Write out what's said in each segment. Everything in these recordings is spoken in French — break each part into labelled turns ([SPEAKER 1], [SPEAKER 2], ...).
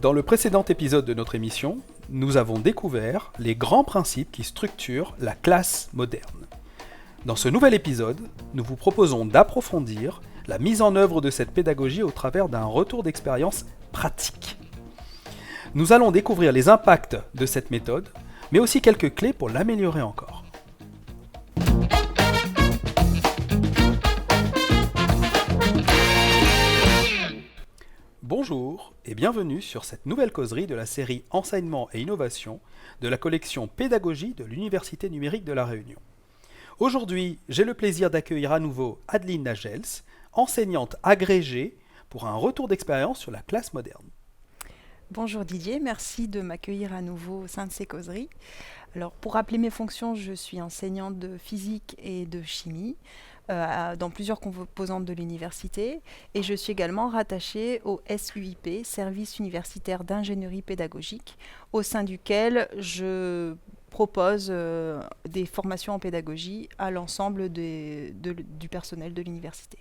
[SPEAKER 1] Dans le précédent épisode de notre émission, nous avons découvert les grands principes qui structurent la classe moderne. Dans ce nouvel épisode, nous vous proposons d'approfondir la mise en œuvre de cette pédagogie au travers d'un retour d'expérience pratique. Nous allons découvrir les impacts de cette méthode, mais aussi quelques clés pour l'améliorer encore. Bonjour et bienvenue sur cette nouvelle causerie de la série Enseignement et Innovation de la collection Pédagogie de l'Université numérique de La Réunion. Aujourd'hui, j'ai le plaisir d'accueillir à nouveau Adeline Nagels, enseignante agrégée pour un retour d'expérience sur la classe moderne.
[SPEAKER 2] Bonjour Didier, merci de m'accueillir à nouveau au sein de ces causeries. Alors, pour rappeler mes fonctions, je suis enseignante de physique et de chimie dans plusieurs composantes de l'université et je suis également rattachée au SUIP, Service universitaire d'ingénierie pédagogique, au sein duquel je propose des formations en pédagogie à l'ensemble du personnel de l'université.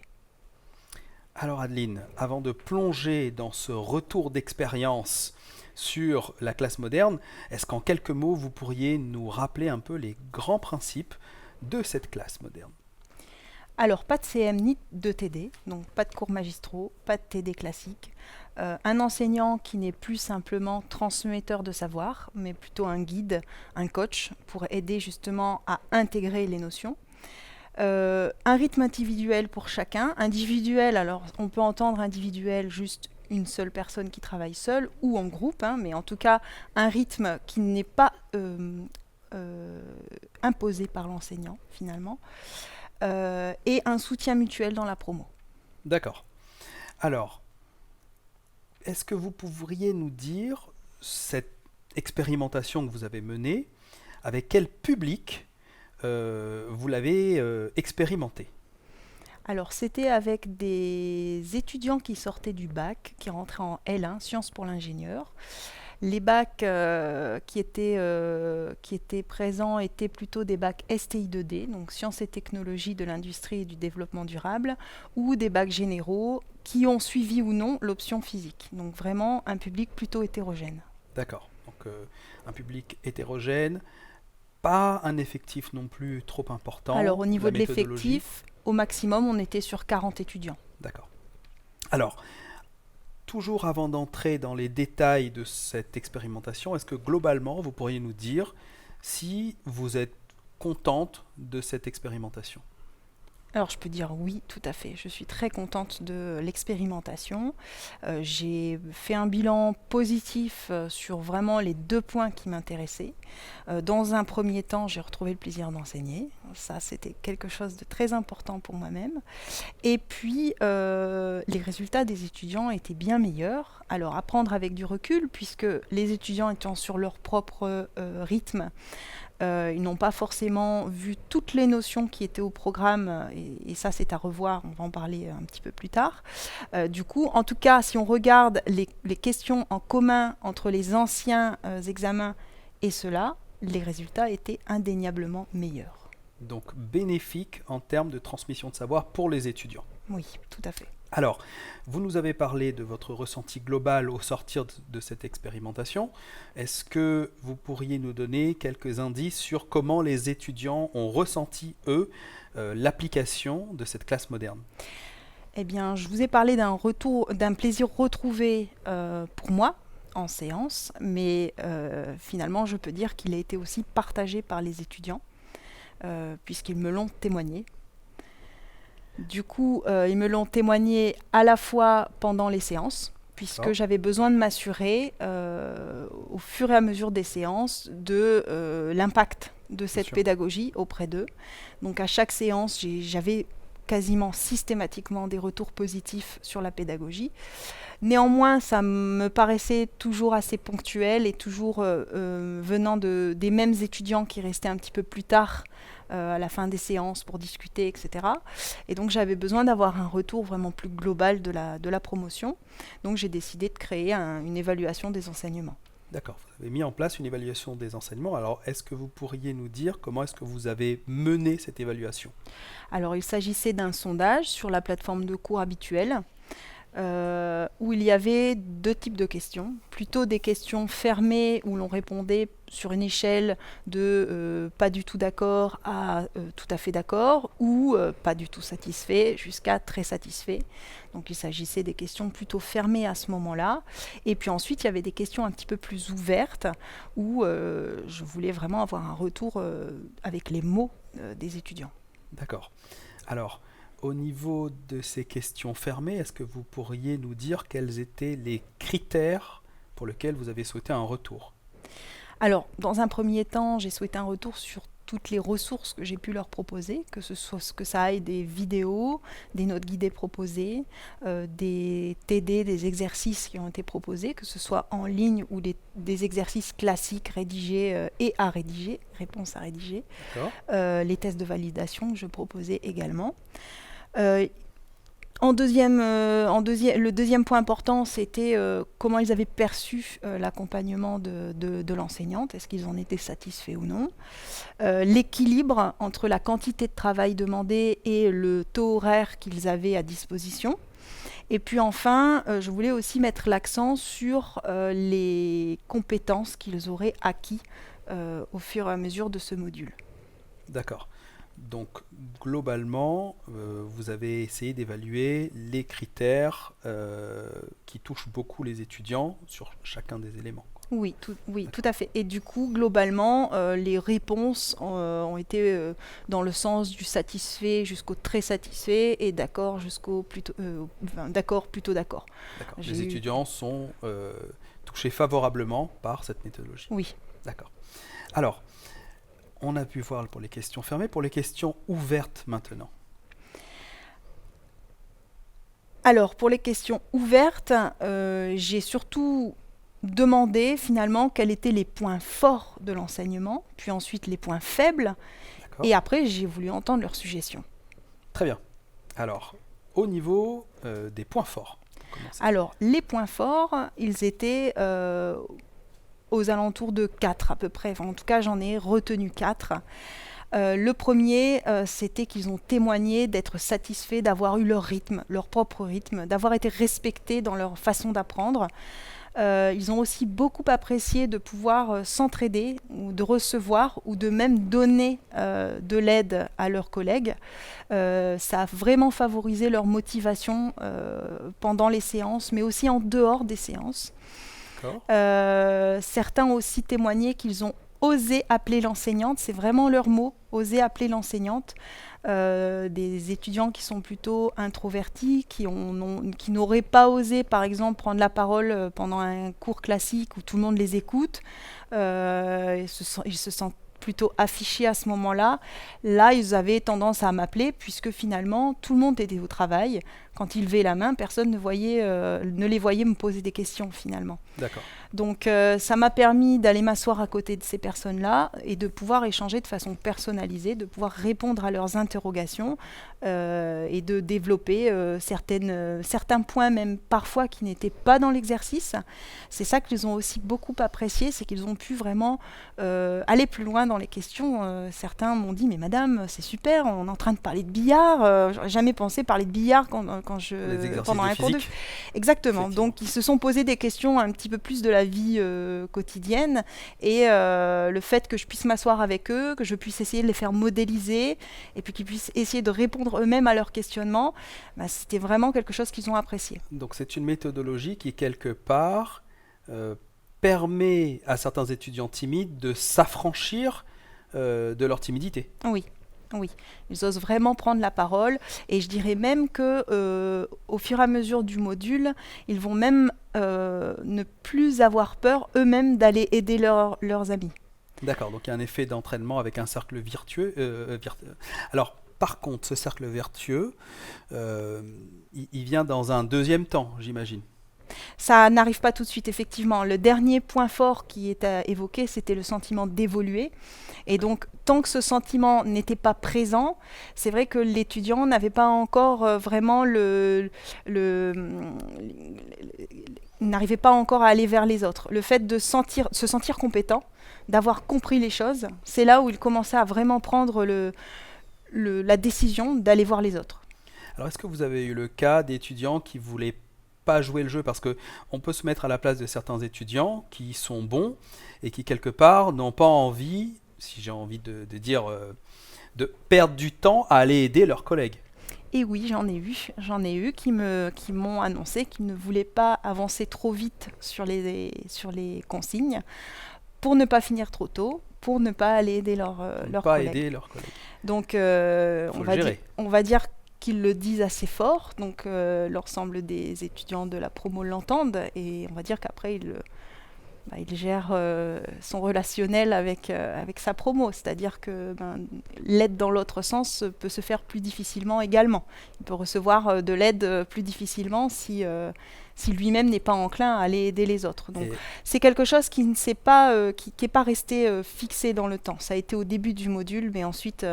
[SPEAKER 1] Alors Adeline, avant de plonger dans ce retour d'expérience sur la classe moderne, est-ce qu'en quelques mots, vous pourriez nous rappeler un peu les grands principes de cette classe moderne ?
[SPEAKER 2] Alors, pas de CM ni de TD, donc pas de cours magistraux, pas de TD classique. Un enseignant qui n'est plus simplement transmetteur de savoir, mais plutôt un guide, un coach, pour aider justement à intégrer les notions. Un rythme individuel pour chacun. Individuel, alors on peut entendre individuel juste une seule personne qui travaille seule ou en groupe, mais en tout cas un rythme qui n'est pas imposé par l'enseignant finalement. Et un soutien mutuel dans la promo.
[SPEAKER 1] D'accord. Alors, est-ce que vous pourriez nous dire cette expérimentation que vous avez menée, avec quel public vous l'avez expérimentée ?
[SPEAKER 2] Alors, c'était avec des étudiants qui sortaient du bac, qui rentraient en L1, Sciences pour l'ingénieur. Les bacs qui étaient présents étaient plutôt des bacs STI 2D, donc Sciences et technologies de l'industrie et du développement durable, ou des bacs généraux qui ont suivi ou non l'option physique. Donc vraiment un public plutôt hétérogène.
[SPEAKER 1] D'accord, donc un public hétérogène, pas un effectif non plus trop important.
[SPEAKER 2] Alors au niveau de l'effectif, au maximum on était sur 40 étudiants.
[SPEAKER 1] D'accord. Alors, toujours avant d'entrer dans les détails de cette expérimentation, est-ce que globalement, vous pourriez nous dire si vous êtes contente de cette expérimentation ?
[SPEAKER 2] Alors je peux dire oui, tout à fait. Je suis très contente de l'expérimentation. J'ai fait un bilan positif sur vraiment les 2 points qui m'intéressaient. Dans un premier temps, j'ai retrouvé le plaisir d'enseigner. Ça, c'était quelque chose de très important pour moi-même. Et puis, les résultats des étudiants étaient bien meilleurs. Alors, à prendre avec du recul, puisque les étudiants étant sur leur propre rythme, ils n'ont pas forcément vu toutes les notions qui étaient au programme, et ça c'est à revoir, on va en parler un petit peu plus tard. Du coup, en tout cas, si on regarde les questions en commun entre les anciens examens et ceux-là, les résultats étaient indéniablement meilleurs.
[SPEAKER 1] Donc bénéfique en termes de transmission de savoir pour les étudiants.
[SPEAKER 2] Oui, tout à fait.
[SPEAKER 1] Alors, vous nous avez parlé de votre ressenti global au sortir de cette expérimentation. Est-ce que vous pourriez nous donner quelques indices sur comment les étudiants ont ressenti, eux, l'application de cette classe moderne ?
[SPEAKER 2] Eh bien, je vous ai parlé d'un plaisir retrouvé pour moi en séance, mais finalement, je peux dire qu'il a été aussi partagé par les étudiants, puisqu'ils me l'ont témoigné. Du coup, ils me l'ont témoigné à la fois pendant les séances, puisque j'avais besoin de m'assurer, au fur et à mesure des séances, de l'impact de cette pédagogie auprès d'eux. Donc à chaque séance, j'avais quasiment systématiquement des retours positifs sur la pédagogie. Néanmoins, ça me paraissait toujours assez ponctuel et toujours venant des mêmes étudiants qui restaient un petit peu plus tard à la fin des séances pour discuter, etc. Et donc j'avais besoin d'avoir un retour vraiment plus global de la promotion. Donc j'ai décidé de créer une évaluation des enseignements.
[SPEAKER 1] D'accord, vous avez mis en place une évaluation des enseignements. Alors, est-ce que vous pourriez nous dire comment est-ce que vous avez mené cette évaluation ?
[SPEAKER 2] Alors, il s'agissait d'un sondage sur la plateforme de cours habituelle. où il y avait deux types de questions. Plutôt des questions fermées où l'on répondait sur une échelle de pas du tout d'accord à tout à fait d'accord, ou pas du tout satisfait jusqu'à très satisfait. Donc il s'agissait des questions plutôt fermées à ce moment-là. Et puis ensuite, il y avait des questions un petit peu plus ouvertes où je voulais vraiment avoir un retour avec les mots des étudiants.
[SPEAKER 1] D'accord. Alors, au niveau de ces questions fermées, est-ce que vous pourriez nous dire quels étaient les critères pour lesquels vous avez souhaité un retour?
[SPEAKER 2] Alors, dans un premier temps, j'ai souhaité un retour sur toutes les ressources que j'ai pu leur proposer, que ça aille des vidéos, des notes guidées proposées, des TD, des exercices qui ont été proposés, que ce soit en ligne ou des exercices classiques rédigés et à rédiger, réponses à rédiger, les tests de validation que je proposais également. Le deuxième point important, c'était comment ils avaient perçu l'accompagnement de l'enseignante, est-ce qu'ils en étaient satisfaits ou non. L'équilibre entre la quantité de travail demandé et le taux horaire qu'ils avaient à disposition. Et puis enfin, je voulais aussi mettre l'accent sur les compétences qu'ils auraient acquis au fur et à mesure de ce module.
[SPEAKER 1] D'accord. Donc, globalement, vous avez essayé d'évaluer les critères qui touchent beaucoup les étudiants sur chacun des éléments.
[SPEAKER 2] Oui, tout à fait. Et du coup, globalement, les réponses ont été dans le sens du satisfait jusqu'au très satisfait et d'accord jusqu'au plutôt d'accord, plutôt d'accord.
[SPEAKER 1] D'accord. Les étudiants sont touchés favorablement par cette méthodologie.
[SPEAKER 2] Oui.
[SPEAKER 1] D'accord. Alors, on a pu voir pour les questions fermées, pour les questions ouvertes maintenant.
[SPEAKER 2] Alors, pour les questions ouvertes, j'ai surtout demandé finalement quels étaient les points forts de l'enseignement, puis ensuite les points faibles, et après j'ai voulu entendre leurs suggestions.
[SPEAKER 1] Très bien. Alors, au niveau des points forts.
[SPEAKER 2] Alors, les points forts, ils étaient aux alentours de 4 à peu près. Enfin, en tout cas, j'en ai retenu 4. Le premier, c'était qu'ils ont témoigné d'être satisfaits d'avoir eu leur rythme, leur propre rythme, d'avoir été respectés dans leur façon d'apprendre. Ils ont aussi beaucoup apprécié de pouvoir s'entraider, ou de recevoir, ou de même donner de l'aide à leurs collègues. Ça a vraiment favorisé leur motivation pendant les séances, mais aussi en dehors des séances. Certains ont aussi témoigné qu'ils ont osé appeler l'enseignante, c'est vraiment leur mot, oser appeler l'enseignante. Des étudiants qui sont plutôt introvertis, qui n'auraient pas osé, par exemple, prendre la parole pendant un cours classique où tout le monde les écoute. Ils se sentent plutôt affichés à ce moment-là. Là, ils avaient tendance à m'appeler, puisque finalement, tout le monde était au travail. Quand ils levaient la main, personne ne les voyait me poser des questions, finalement.
[SPEAKER 1] D'accord.
[SPEAKER 2] Donc ça m'a permis d'aller m'asseoir à côté de ces personnes-là et de pouvoir échanger de façon personnalisée, de pouvoir répondre à leurs interrogations et de développer certains points même parfois qui n'étaient pas dans l'exercice. C'est ça qu'ils ont aussi beaucoup apprécié, c'est qu'ils ont pu vraiment aller plus loin dans les questions. Certains m'ont dit « mais madame, c'est super, on est en train de parler de billard, j'aurais jamais pensé parler de billard pendant un cours de... » Exactement, donc ils se sont posés des questions un petit peu plus de la vie quotidienne et le fait que je puisse m'asseoir avec eux, que je puisse essayer de les faire modéliser et puis qu'ils puissent essayer de répondre eux-mêmes à leurs questionnements, c'était vraiment quelque chose qu'ils ont apprécié.
[SPEAKER 1] Donc c'est une méthodologie qui quelque part permet à certains étudiants timides de s'affranchir de leur timidité.
[SPEAKER 2] Oui. Oui, ils osent vraiment prendre la parole et je dirais même que au fur et à mesure du module, ils vont même ne plus avoir peur eux-mêmes d'aller aider leurs amis.
[SPEAKER 1] D'accord, donc il y a un effet d'entraînement avec un cercle vertueux. Alors, par contre, ce cercle vertueux, il vient dans un deuxième temps, j'imagine.
[SPEAKER 2] Ça n'arrive pas tout de suite, effectivement. Le dernier point fort qui est à évoquer, c'était le sentiment d'évoluer. Et donc, tant que ce sentiment n'était pas présent, c'est vrai que l'étudiant n'avait pas encore vraiment n'arrivait pas encore à aller vers les autres. Le fait de se sentir compétent, d'avoir compris les choses, c'est là où il commençait à vraiment prendre la décision d'aller voir les autres.
[SPEAKER 1] Alors, est-ce que vous avez eu le cas d'étudiants qui voulaient pas jouer le jeu, parce que on peut se mettre à la place de certains étudiants qui sont bons et qui quelque part n'ont pas envie, si j'ai envie de dire, de perdre du temps à aller aider leurs collègues.
[SPEAKER 2] Et oui, j'en ai eu qui m'ont annoncé qu'ils ne voulaient pas avancer trop vite sur les consignes pour ne pas finir trop tôt, pour ne pas aller aider leurs
[SPEAKER 1] Pas
[SPEAKER 2] collègues.
[SPEAKER 1] aider leurs collègues.
[SPEAKER 2] Donc,
[SPEAKER 1] Faut le gérer.
[SPEAKER 2] on va dire qu'ils le disent assez fort, donc l'ensemble des étudiants de la promo l'entendent, et on va dire qu'après, il gère son relationnel avec sa promo, c'est-à-dire que l'aide dans l'autre sens peut se faire plus difficilement également. Il peut recevoir de l'aide plus difficilement si lui-même n'est pas enclin à aller aider les autres. Donc
[SPEAKER 1] Et
[SPEAKER 2] c'est quelque chose qui ne s'est pas, qui n'est pas resté fixé dans le temps. Ça a été au début du module, mais ensuite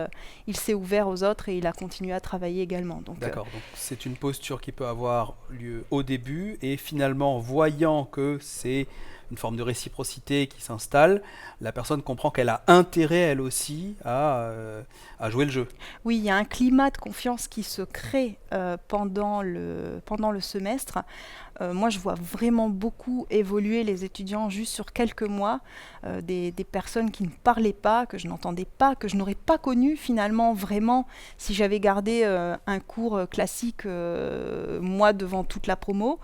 [SPEAKER 2] il s'est ouvert aux autres et il a continué à travailler également. Donc,
[SPEAKER 1] d'accord, donc c'est une posture qui peut avoir lieu au début, et finalement, voyant que c'est une forme de réciprocité qui s'installe, la personne comprend qu'elle a intérêt, elle aussi, à jouer le jeu.
[SPEAKER 2] oui, il y a un climat de confiance qui se crée pendant le semestre. Moi, je vois vraiment beaucoup évoluer les étudiants juste sur quelques mois, des personnes qui ne parlaient pas, que je n'entendais pas, que je n'aurais pas connues finalement vraiment si j'avais gardé un cours classique moi devant toute la promo.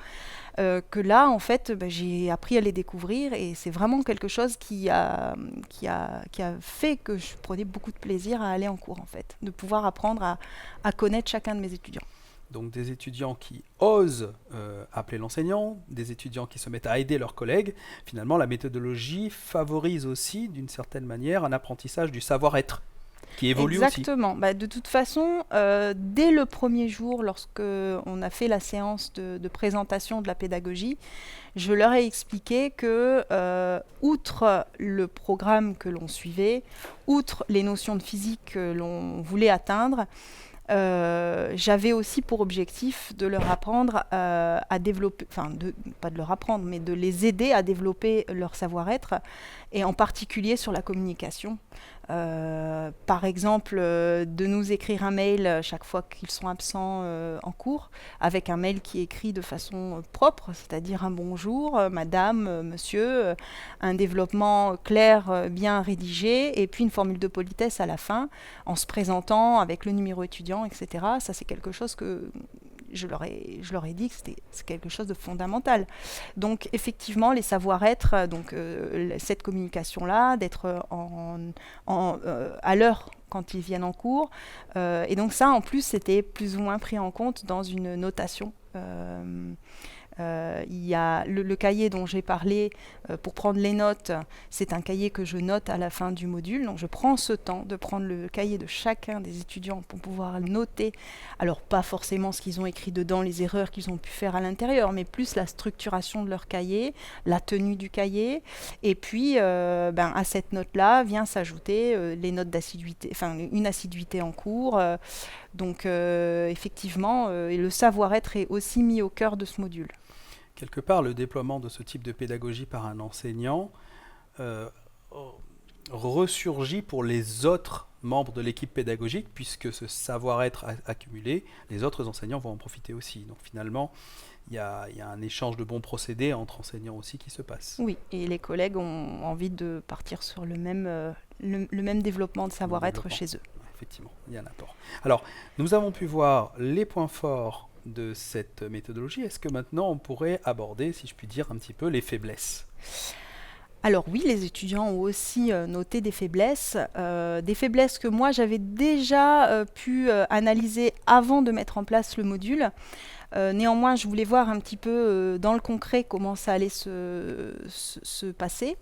[SPEAKER 2] Que là, en fait, j'ai appris à les découvrir, et c'est vraiment quelque chose qui a fait que je prenais beaucoup de plaisir à aller en cours, en fait, de pouvoir apprendre à connaître chacun de mes étudiants.
[SPEAKER 1] Donc des étudiants qui osent appeler l'enseignant, des étudiants qui se mettent à aider leurs collègues. Finalement, la méthodologie favorise aussi, d'une certaine manière, un apprentissage du savoir-être qui évolue aussi.
[SPEAKER 2] Exactement. De toute façon, dès le premier jour, lorsque on a fait la séance de présentation de la pédagogie, je leur ai expliqué que, outre le programme que l'on suivait, outre les notions de physique que l'on voulait atteindre, j'avais aussi pour objectif de leur apprendre à développer, pas de leur apprendre, mais de les aider à développer leur savoir-être, et en particulier sur la communication. Par exemple, de nous écrire un mail chaque fois qu'ils sont absents en cours, avec un mail qui est écrit de façon propre, c'est-à-dire un bonjour, madame, monsieur, un développement clair, bien rédigé, et puis une formule de politesse à la fin, en se présentant avec le numéro étudiant, etc. Ça, c'est quelque chose que je leur ai dit que c'est quelque chose de fondamental. Donc effectivement, les savoir-être, cette communication-là, d'être à l'heure quand ils viennent en cours, et donc ça, en plus, c'était plus ou moins pris en compte dans une notation. Il y a le cahier dont j'ai parlé pour prendre les notes, c'est un cahier que je note à la fin du module. Donc je prends ce temps de prendre le cahier de chacun des étudiants pour pouvoir noter, alors pas forcément ce qu'ils ont écrit dedans, les erreurs qu'ils ont pu faire à l'intérieur, mais plus la structuration de leur cahier, la tenue du cahier, et puis à cette note-là vient s'ajouter les notes d'assiduité, une assiduité en cours. Donc effectivement, et le savoir-être est aussi mis au cœur de ce module.
[SPEAKER 1] Quelque part, le déploiement de ce type de pédagogie par un enseignant ressurgit pour les autres membres de l'équipe pédagogique, puisque ce savoir-être accumulé, les autres enseignants vont en profiter aussi. Donc finalement, il y a un échange de bons procédés entre enseignants aussi qui se passe.
[SPEAKER 2] Oui, et les collègues ont envie de partir sur le même développement de savoir-être chez eux.
[SPEAKER 1] Effectivement, il y a un apport. Alors, nous avons pu voir les points forts de cette méthodologie. Est-ce que maintenant on pourrait aborder, si je puis dire, un petit peu les faiblesses ?
[SPEAKER 2] Alors oui, les étudiants ont aussi noté des faiblesses que moi j'avais déjà pu analyser avant de mettre en place le module. Néanmoins, je voulais voir un petit peu dans le concret comment ça allait se passer.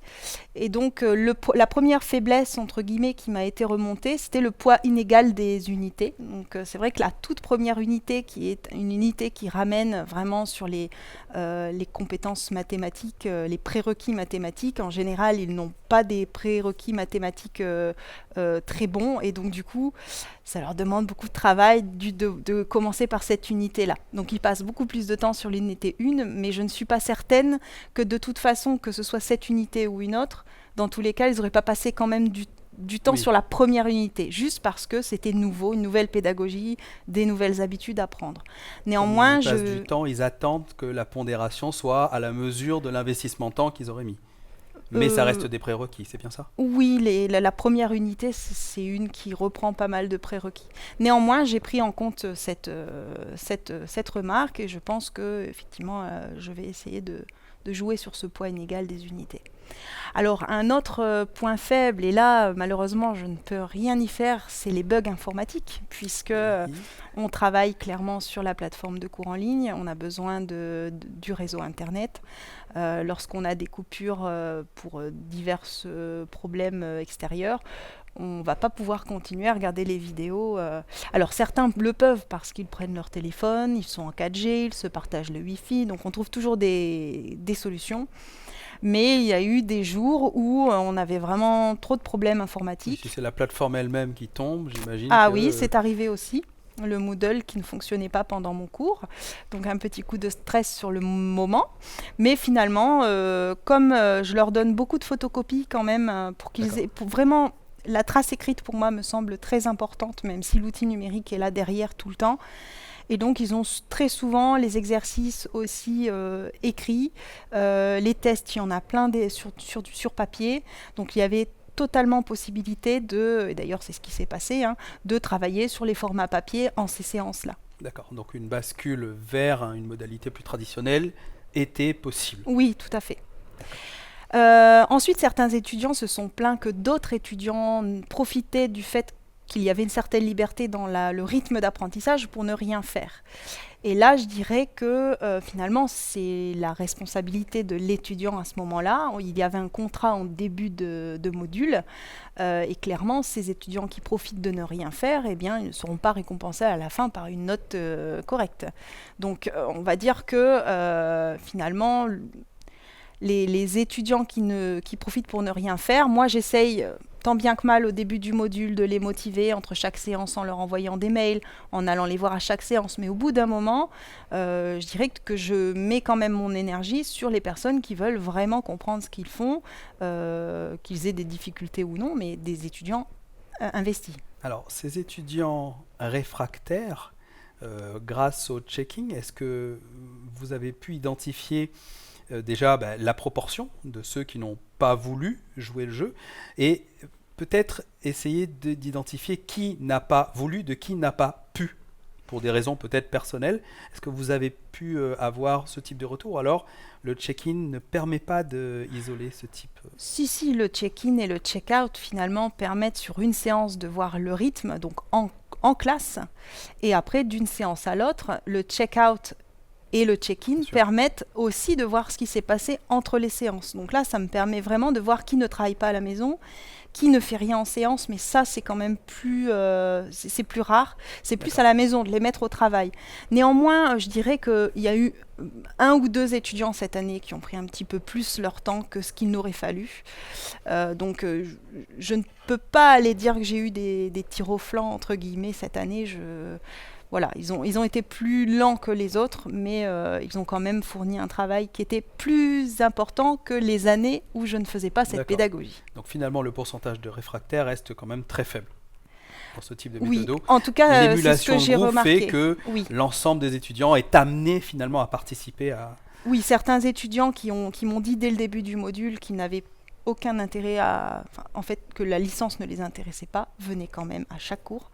[SPEAKER 2] Et donc, la première faiblesse, entre guillemets, qui m'a été remontée, c'était le poids inégal des unités. Donc, c'est vrai que la toute première unité, qui est une unité qui ramène vraiment sur les compétences mathématiques, les prérequis mathématiques, en général, ils n'ont pas des prérequis mathématiques très bons. Et donc, du coup, ça leur demande beaucoup de travail de commencer par cette unité-là. Donc, ils passent beaucoup plus de temps sur l'unité 1, mais je ne suis pas certaine que de toute façon, que ce soit cette unité ou une autre, dans tous les cas, ils n'auraient pas passé quand même du temps
[SPEAKER 1] Oui.
[SPEAKER 2] sur la première unité, juste parce que c'était nouveau, une nouvelle pédagogie, des nouvelles habitudes à prendre.
[SPEAKER 1] Comme
[SPEAKER 2] Néanmoins,
[SPEAKER 1] ils y passent du temps, ils attendent que la pondération soit à la mesure de l'investissement temps qu'ils auraient mis. Mais ça reste
[SPEAKER 2] euh,
[SPEAKER 1] des prérequis, c'est bien ça?
[SPEAKER 2] oui, la première unité, c'est une qui reprend pas mal de prérequis. Néanmoins, j'ai pris en compte cette remarque et je pense que effectivement, je vais essayer de jouer sur ce poids inégal des unités. Alors, un autre point faible, et là, malheureusement, je ne peux rien y faire, c'est les bugs informatiques, puisque
[SPEAKER 1] Oui.
[SPEAKER 2] on travaille clairement sur la plateforme de cours en ligne, on a besoin du réseau Internet. Lorsqu'on a des coupures pour divers problèmes extérieurs, on ne va pas pouvoir continuer à regarder les vidéos. Alors certains le peuvent parce qu'ils prennent leur téléphone, ils sont en 4G, ils se partagent le Wi-Fi, donc on trouve toujours des solutions. Mais il y a eu des jours où on avait vraiment trop de problèmes
[SPEAKER 1] Oui,
[SPEAKER 2] informatiques.
[SPEAKER 1] si c'est la plateforme elle-même qui tombe, j'imagine
[SPEAKER 2] Ah
[SPEAKER 1] que...
[SPEAKER 2] oui, c'est arrivé aussi. Le Moodle qui ne fonctionnait pas pendant mon cours. Donc un petit coup de stress sur le moment. Mais finalement, comme je leur donne beaucoup de photocopies quand même, pour qu'ils
[SPEAKER 1] D'accord.
[SPEAKER 2] aient... Pour vraiment, la trace écrite pour moi me semble très importante, même si l'outil numérique est là derrière tout le temps. Et donc, ils ont très souvent les exercices aussi écrits. Les tests, il y en a plein sur papier. Donc, il y avait totalement possibilité et d'ailleurs c'est ce qui s'est passé, hein, de travailler sur les formats papier en ces séances-là.
[SPEAKER 1] D'accord. Donc une bascule vers une modalité plus traditionnelle était possible.
[SPEAKER 2] Oui, tout à fait.
[SPEAKER 1] D'accord.
[SPEAKER 2] Ensuite, certains étudiants se sont plaints que d'autres étudiants profitaient du fait qu'il y avait une certaine liberté dans le rythme d'apprentissage pour ne rien faire. Et là, je dirais que finalement, c'est la responsabilité de l'étudiant à ce moment-là. Il y avait un contrat en début de module, et clairement, ces étudiants qui profitent de ne rien faire, eh bien, ils ne seront pas récompensés à la fin par une note correcte. Donc, on va dire que finalement, les étudiants qui profitent pour ne rien faire, moi j'essaye tant bien que mal au début du module de les motiver entre chaque séance en leur envoyant des mails, en allant les voir à chaque séance. Mais au bout d'un moment, je dirais que je mets quand même mon énergie sur les personnes qui veulent vraiment comprendre ce qu'ils font, qu'ils aient des difficultés ou non, mais des étudiants investis.
[SPEAKER 1] Alors, ces étudiants réfractaires, grâce au checking, est-ce que vous avez pu identifier déjà la proportion de ceux qui n'ont pas voulu jouer le jeu et peut-être essayer d'identifier qui n'a pas voulu de qui n'a pas pu pour des raisons peut-être personnelles. Est-ce que vous avez pu avoir ce type de retour? Alors, le check-in ne permet pas d'isoler ce type.
[SPEAKER 2] Si, le check-in et le check-out finalement permettent sur une séance de voir le rythme, donc en classe, et après d'une séance à l'autre, le check-out et le check-in permettent aussi de voir ce qui s'est passé entre les séances. Donc là, ça me permet vraiment de voir qui ne travaille pas à la maison, qui ne fait rien en séance, mais ça, c'est quand même plus, c'est plus rare. C'est plus à la maison de les mettre au travail. Néanmoins, je dirais qu'il y a eu 1 ou 2 étudiants cette année qui ont pris un petit peu plus leur temps que ce qu'il n'aurait fallu. Donc, je ne peux pas aller dire que j'ai eu des tirs au flanc, entre guillemets, cette année. Voilà, ils ont été plus lents que les autres, mais ils ont quand même fourni un travail qui était plus important que les années où je ne faisais pas cette pédagogie.
[SPEAKER 1] Donc finalement, le pourcentage de réfractaires reste quand même très faible pour ce type de méthode.
[SPEAKER 2] Oui, en tout cas, c'est ce que j'ai remarqué.
[SPEAKER 1] Fait que l'ensemble des étudiants est amené finalement à participer à...
[SPEAKER 2] Oui, certains étudiants qui m'ont dit dès le début du module qu'ils n'avaient aucun intérêt en fait, que la licence ne les intéressait pas, venaient quand même à chaque cours.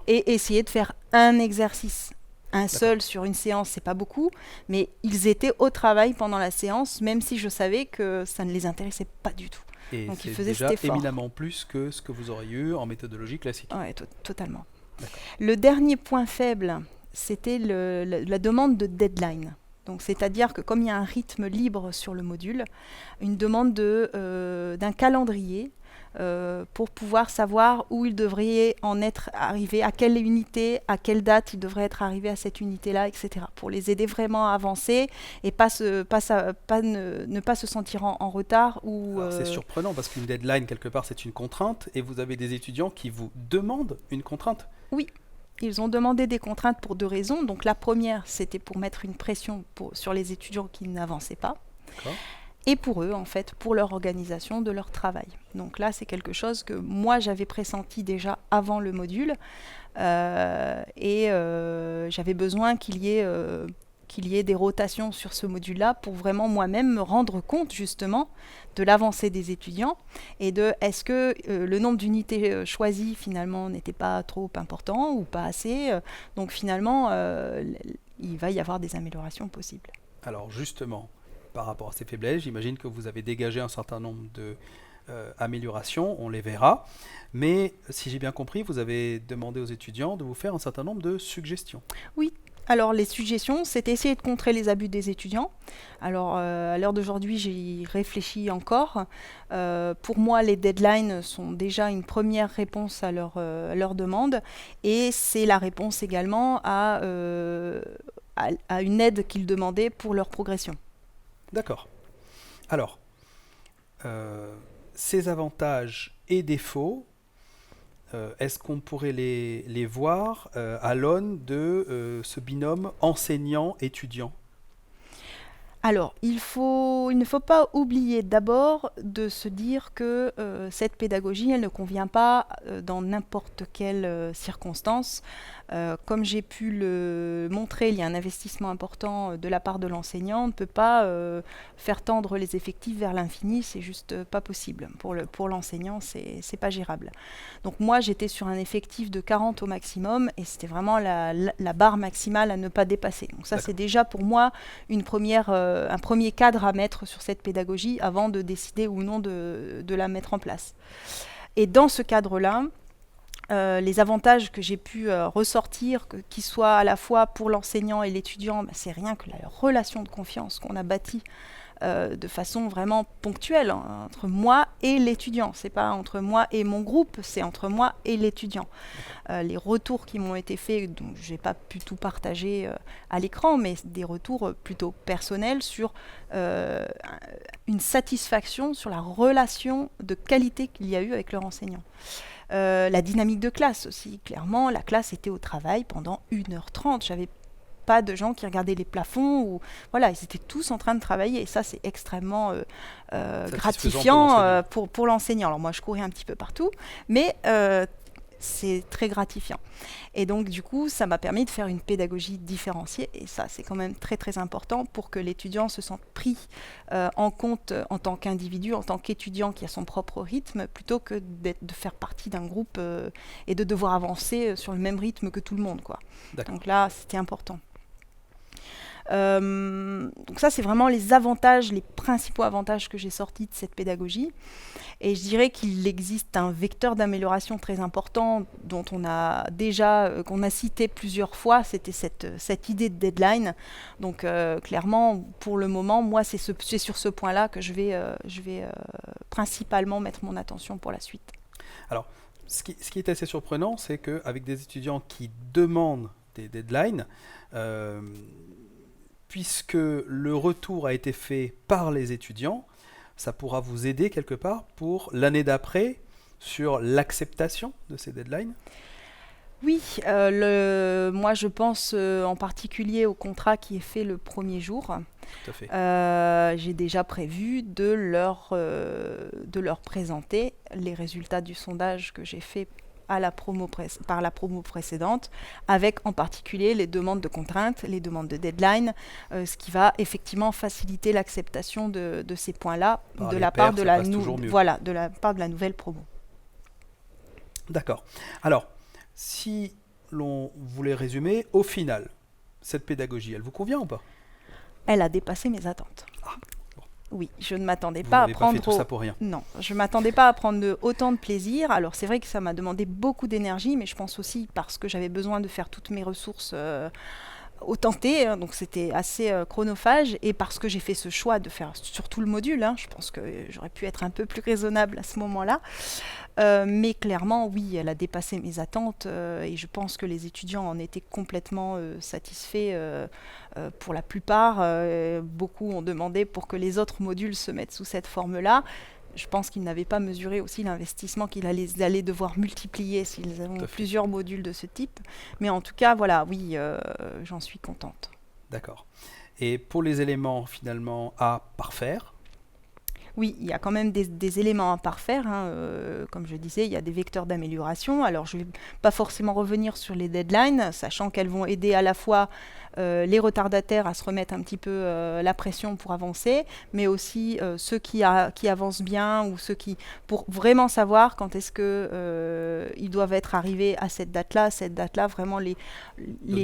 [SPEAKER 2] Et essayer de faire un exercice, un seul sur une séance, c'est pas beaucoup, mais ils étaient au travail pendant la séance, même si je savais que ça ne les intéressait pas du tout.
[SPEAKER 1] Et
[SPEAKER 2] donc
[SPEAKER 1] c'est
[SPEAKER 2] ils faisaient
[SPEAKER 1] déjà
[SPEAKER 2] cet effort.
[SPEAKER 1] Éminemment plus que ce que vous auriez eu en méthodologie classique.
[SPEAKER 2] Oui, totalement. Le dernier point faible, c'était la demande de deadline. Donc, c'est-à-dire que comme il y a un rythme libre sur le module, une demande d'un calendrier pour pouvoir savoir où il devrait en être arrivé, à quelle unité, à quelle date il devrait être arrivé à cette unité-là, etc. Pour les aider vraiment à avancer et ne pas se sentir en retard.
[SPEAKER 1] C'est surprenant parce qu'une deadline, quelque part, c'est une contrainte et vous avez des étudiants qui vous demandent une contrainte.
[SPEAKER 2] Oui. Ils ont demandé des contraintes pour 2 raisons. Donc la première, c'était pour mettre une pression sur les étudiants qui n'avançaient pas. et pour eux, en fait, pour leur organisation de leur travail. Donc là, c'est quelque chose que moi, j'avais pressenti déjà avant le module, j'avais besoin qu'il y ait des rotations sur ce module-là pour vraiment moi-même me rendre compte justement de l'avancée des étudiants et de est-ce que le nombre d'unités choisies finalement n'était pas trop important ou pas assez. Donc finalement, il va y avoir des améliorations possibles.
[SPEAKER 1] Alors justement, par rapport à ces faiblesses, j'imagine que vous avez dégagé un certain nombre de améliorations, on les verra. Mais si j'ai bien compris, vous avez demandé aux étudiants de vous faire un certain nombre de suggestions.
[SPEAKER 2] Oui. Alors les suggestions, c'est essayer de contrer les abus des étudiants. Alors à l'heure d'aujourd'hui, j'y réfléchis encore. Pour moi, les deadlines sont déjà une première réponse à leur demande et c'est la réponse également à une aide qu'ils demandaient pour leur progression.
[SPEAKER 1] D'accord. Alors, ces avantages et défauts, est-ce qu'on pourrait les voir à l'aune de ce binôme enseignant-étudiant ?
[SPEAKER 2] Alors, il ne faut pas oublier d'abord de se dire que cette pédagogie, elle ne convient pas dans n'importe quelle circonstance. Comme j'ai pu le montrer, il y a un investissement important de la part de l'enseignant. On ne peut pas faire tendre les effectifs vers l'infini, c'est juste pas possible. Pour l'enseignant, c'est pas gérable. Donc moi, j'étais sur un effectif de 40 au maximum et c'était vraiment la barre maximale à ne pas dépasser. Donc ça, c'est déjà pour moi un premier cadre à mettre sur cette pédagogie avant de décider ou non de la mettre en place. Et dans ce cadre-là, les avantages que j'ai pu ressortir, qu'ils soient à la fois pour l'enseignant et l'étudiant, c'est rien que la relation de confiance qu'on a bâtie de façon vraiment ponctuelle entre moi et l'étudiant. C'est pas entre moi et mon groupe, c'est entre moi et l'étudiant. Les retours qui m'ont été faits, donc je n'ai pas pu tout partager à l'écran, mais des retours plutôt personnels sur une satisfaction sur la relation de qualité qu'il y a eu avec leur enseignant. La dynamique de classe aussi, clairement, la classe était au travail pendant 1h30. J'avais pas de gens qui regardaient les plafonds ou voilà, ils étaient tous en train de travailler et ça c'est extrêmement gratifiant pour l'enseignant. Alors moi je courais un petit peu partout, mais c'est très gratifiant. Et donc du coup, ça m'a permis de faire une pédagogie différenciée et ça c'est quand même très très important pour que l'étudiant se sente pris en compte en tant qu'individu, en tant qu'étudiant qui a son propre rythme, plutôt que de faire partie d'un groupe et de devoir avancer sur le même rythme que tout le monde, quoi. Donc là, c'était important. Donc ça, c'est vraiment les avantages, les principaux avantages que j'ai sortis de cette pédagogie. Et je dirais qu'il existe un vecteur d'amélioration très important dont qu'on a cité plusieurs fois, c'était cette idée de deadline. Donc clairement, pour le moment, moi, c'est sur ce point-là que je vais principalement mettre mon attention pour la suite.
[SPEAKER 1] Alors, ce qui est assez surprenant, c'est qu'avec des étudiants qui demandent des deadlines, puisque le retour a été fait par les étudiants, ça pourra vous aider quelque part pour l'année d'après sur l'acceptation de ces deadlines ?
[SPEAKER 2] Oui, moi je pense en particulier au contrat qui est fait le premier jour.
[SPEAKER 1] Tout à fait.
[SPEAKER 2] J'ai déjà prévu de leur présenter les résultats du sondage que j'ai fait par la promo précédente, avec en particulier les demandes de contraintes, les demandes de deadline, ce qui va effectivement faciliter l'acceptation de ces points-là de la part de la nouvelle promo.
[SPEAKER 1] D'accord. Alors, si l'on voulait résumer, au final, cette pédagogie, elle vous convient ou pas ?
[SPEAKER 2] Elle a dépassé mes attentes. Oui, je ne m'attendais
[SPEAKER 1] Vous
[SPEAKER 2] pas à
[SPEAKER 1] n'avez
[SPEAKER 2] prendre...
[SPEAKER 1] pas fait tout ça pour rien.
[SPEAKER 2] Non, je ne m'attendais pas à prendre autant de plaisir. Alors c'est vrai que ça m'a demandé beaucoup d'énergie, mais je pense aussi parce que j'avais besoin de faire toutes mes ressources au tenté, donc c'était assez chronophage, et parce que j'ai fait ce choix de faire surtout le module, je pense que j'aurais pu être un peu plus raisonnable à ce moment-là. Mais clairement, oui, elle a dépassé mes attentes et je pense que les étudiants en étaient complètement satisfaits pour la plupart. Beaucoup ont demandé pour que les autres modules se mettent sous cette forme-là. Je pense qu'ils n'avaient pas mesuré aussi l'investissement qu'ils allaient devoir multiplier s'ils ont plusieurs modules de ce type. Mais en tout cas, voilà, oui, j'en suis contente.
[SPEAKER 1] D'accord. Et pour les éléments finalement à parfaire,
[SPEAKER 2] Oui, il y a quand même des éléments à parfaire, hein. Comme je disais, il y a des vecteurs d'amélioration. Alors, je ne vais pas forcément revenir sur les deadlines, sachant qu'elles vont aider à la fois les retardataires à se remettre un petit peu la pression pour avancer, mais aussi ceux qui avancent bien ou ceux qui, pour vraiment savoir quand est-ce que ils doivent être arrivés à cette date-là, vraiment les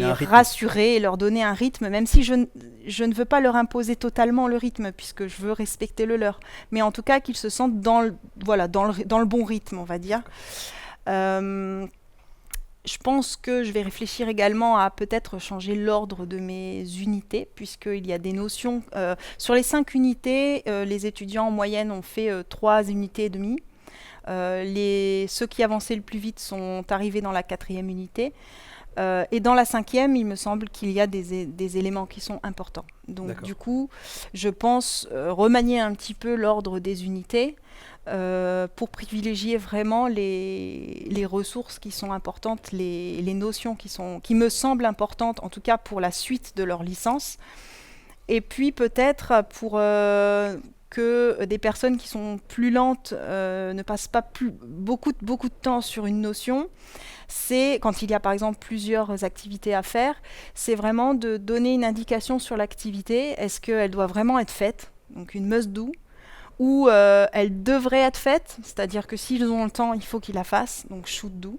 [SPEAKER 2] rassurer et leur donner un rythme, même si je ne veux pas leur imposer totalement le rythme, puisque je veux respecter le leur. Mais en tout cas, qu'ils se sentent dans le bon rythme, on va dire. Je pense que je vais réfléchir également à peut-être changer l'ordre de mes unités, puisqu'il y a des notions. Sur les 5 unités, les étudiants en moyenne ont fait 3 unités et demie. Ceux qui avançaient le plus vite sont arrivés dans la 4e unité. Et dans la 5e, il me semble qu'il y a des éléments qui sont importants. Donc
[SPEAKER 1] D'accord.
[SPEAKER 2] du coup, je pense remanier un petit peu l'ordre des unités pour privilégier vraiment les ressources qui sont importantes, les notions qui me semblent importantes, en tout cas pour la suite de leur licence. Et puis peut-être pour que des personnes qui sont plus lentes ne passent pas beaucoup de temps sur une notion, c'est, quand il y a par exemple plusieurs activités à faire, c'est vraiment de donner une indication sur l'activité. Est-ce qu'elle doit vraiment être faite, donc une must-do, ou elle devrait être faite, c'est-à-dire que s'ils ont le temps, il faut qu'ils la fassent, donc should-do.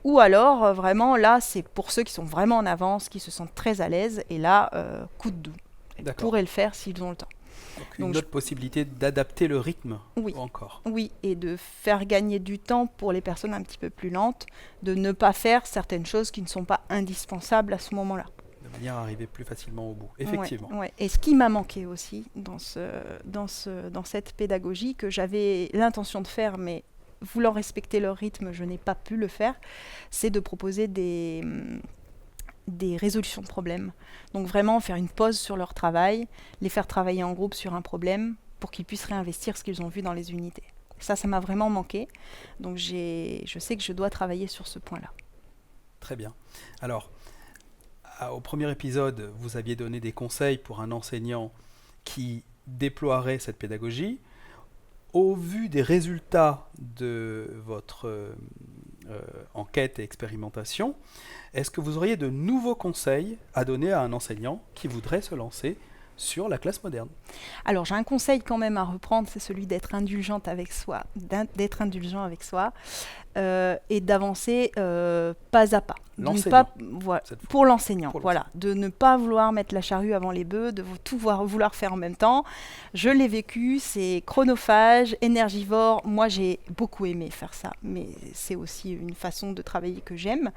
[SPEAKER 2] Ou alors, vraiment, là, c'est pour ceux qui sont vraiment en avance, qui se sentent très à l'aise, et là, could-do. Ils pourraient le faire s'ils ont le temps.
[SPEAKER 1] Donc une autre possibilité d'adapter le rythme encore.
[SPEAKER 2] Oui, et de faire gagner du temps pour les personnes un petit peu plus lentes, de ne pas faire certaines choses qui ne sont pas indispensables à ce moment-là.
[SPEAKER 1] De manière à arriver plus facilement au bout, effectivement.
[SPEAKER 2] Ouais. Et ce qui m'a manqué aussi dans cette pédagogie, que j'avais l'intention de faire, mais voulant respecter leur rythme, je n'ai pas pu le faire, c'est de proposer des résolutions de problèmes. Donc vraiment faire une pause sur leur travail, les faire travailler en groupe sur un problème pour qu'ils puissent réinvestir ce qu'ils ont vu dans les unités. Ça m'a vraiment manqué. Donc je sais que je dois travailler sur ce point-là.
[SPEAKER 1] Très bien. Alors, au premier épisode, vous aviez donné des conseils pour un enseignant qui déploierait cette pédagogie. Au vu des résultats de votre enquête et expérimentation, est-ce que vous auriez de nouveaux conseils à donner à un enseignant qui voudrait se lancer sur la classe moderne?
[SPEAKER 2] Alors j'ai un conseil quand même à reprendre, c'est celui d'être indulgent avec soi, et d'avancer pas à pas. Pour l'enseignant, de ne pas vouloir mettre la charrue avant les bœufs, de tout vouloir faire en même temps. Je l'ai vécu, c'est chronophage, énergivore. Moi, j'ai beaucoup aimé faire ça, mais c'est aussi une façon de travailler que j'aime,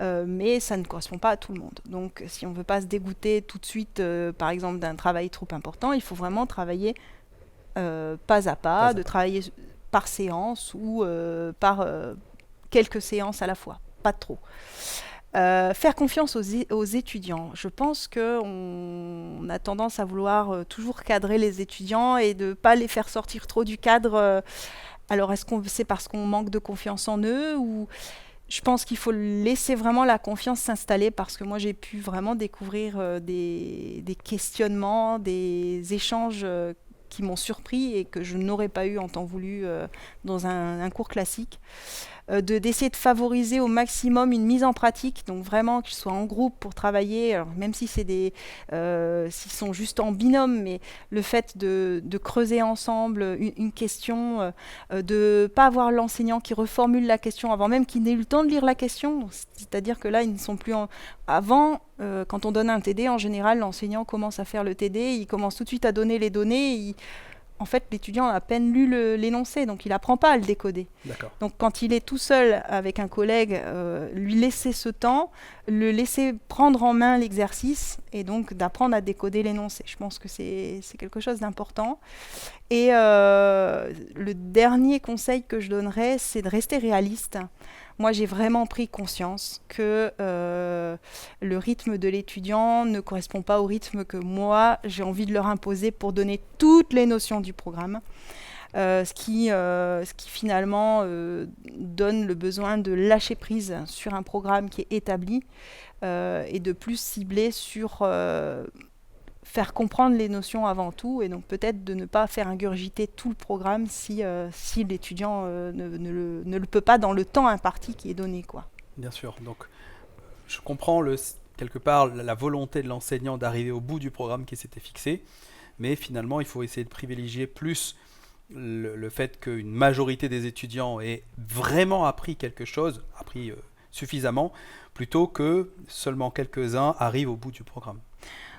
[SPEAKER 2] mais ça ne correspond pas à tout le monde. Donc, si on ne veut pas se dégoûter tout de suite, par exemple, d'un travail trop important, il faut vraiment travailler pas à pas, de travailler par séance ou par quelques séances à la fois, pas trop. Faire confiance aux étudiants. Je pense qu'on a tendance à vouloir toujours cadrer les étudiants et de ne pas les faire sortir trop du cadre. Alors, est-ce que c'est parce qu'on manque de confiance en eux ou... Je pense qu'il faut laisser vraiment la confiance s'installer, parce que moi j'ai pu vraiment découvrir des questionnements, des échanges qui m'ont surpris et que je n'aurais pas eu en temps voulu dans un cours classique. D'essayer de favoriser au maximum une mise en pratique, donc vraiment qu'ils soient en groupe pour travailler, alors même si c'est s'ils sont juste en binôme, mais le fait de creuser ensemble une question, de ne pas avoir l'enseignant qui reformule la question avant même qu'il n'ait eu le temps de lire la question, c'est-à-dire que là ils ne sont plus Avant, quand on donne un TD, en général l'enseignant commence à faire le TD, il commence tout de suite à donner les données, en fait, l'étudiant a à peine lu l'énoncé, donc il n'apprend pas à le décoder.
[SPEAKER 1] D'accord.
[SPEAKER 2] Donc quand il est tout seul avec un collègue, lui laisser ce temps, le laisser prendre en main l'exercice et donc d'apprendre à décoder l'énoncé. Je pense que c'est quelque chose d'important. Et le dernier conseil que je donnerais, c'est de rester réaliste. Moi, j'ai vraiment pris conscience que le rythme de l'étudiant ne correspond pas au rythme que moi, j'ai envie de leur imposer pour donner toutes les notions du programme. Ce qui finalement donne le besoin de lâcher prise sur un programme qui est établi et de plus cibler sur faire comprendre les notions avant tout, et donc peut-être de ne pas faire ingurgiter tout le programme si l'étudiant ne le peut pas dans le temps imparti qui est donné, quoi.
[SPEAKER 1] Bien sûr. Donc, je comprends quelque part la volonté de l'enseignant d'arriver au bout du programme qui s'était fixé, mais finalement, il faut essayer de privilégier plus le fait qu'une majorité des étudiants aient vraiment appris quelque chose, appris suffisamment, plutôt que seulement quelques-uns arrivent au bout du programme.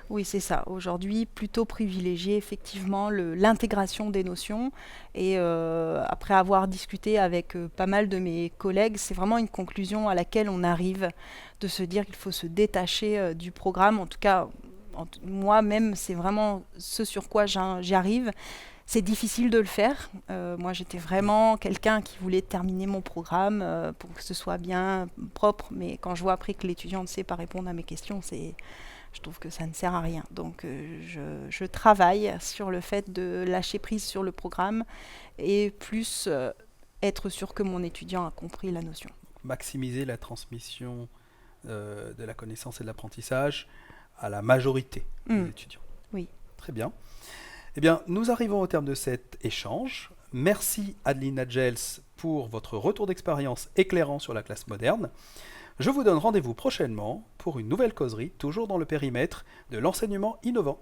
[SPEAKER 2] Oui, c'est ça. Aujourd'hui, plutôt privilégier effectivement l'intégration des notions. Et après avoir discuté avec pas mal de mes collègues, c'est vraiment une conclusion à laquelle on arrive, de se dire qu'il faut se détacher du programme. En tout cas, moi-même, c'est vraiment ce sur quoi j'y arrive. C'est difficile de le faire. Moi, j'étais vraiment quelqu'un qui voulait terminer mon programme pour que ce soit bien propre. Mais quand je vois après que l'étudiant ne sait pas répondre à mes questions, je trouve que ça ne sert à rien. Donc je travaille sur le fait de lâcher prise sur le programme et plus être sûr que mon étudiant a compris la notion.
[SPEAKER 1] Maximiser la transmission de la connaissance et de l'apprentissage à la majorité des étudiants.
[SPEAKER 2] Oui.
[SPEAKER 1] Très bien. Eh bien, nous arrivons au terme de cet échange. Merci Adeline Adjels pour votre retour d'expérience éclairant sur la classe moderne. Je vous donne rendez-vous prochainement pour une nouvelle causerie, toujours dans le périmètre de l'enseignement innovant.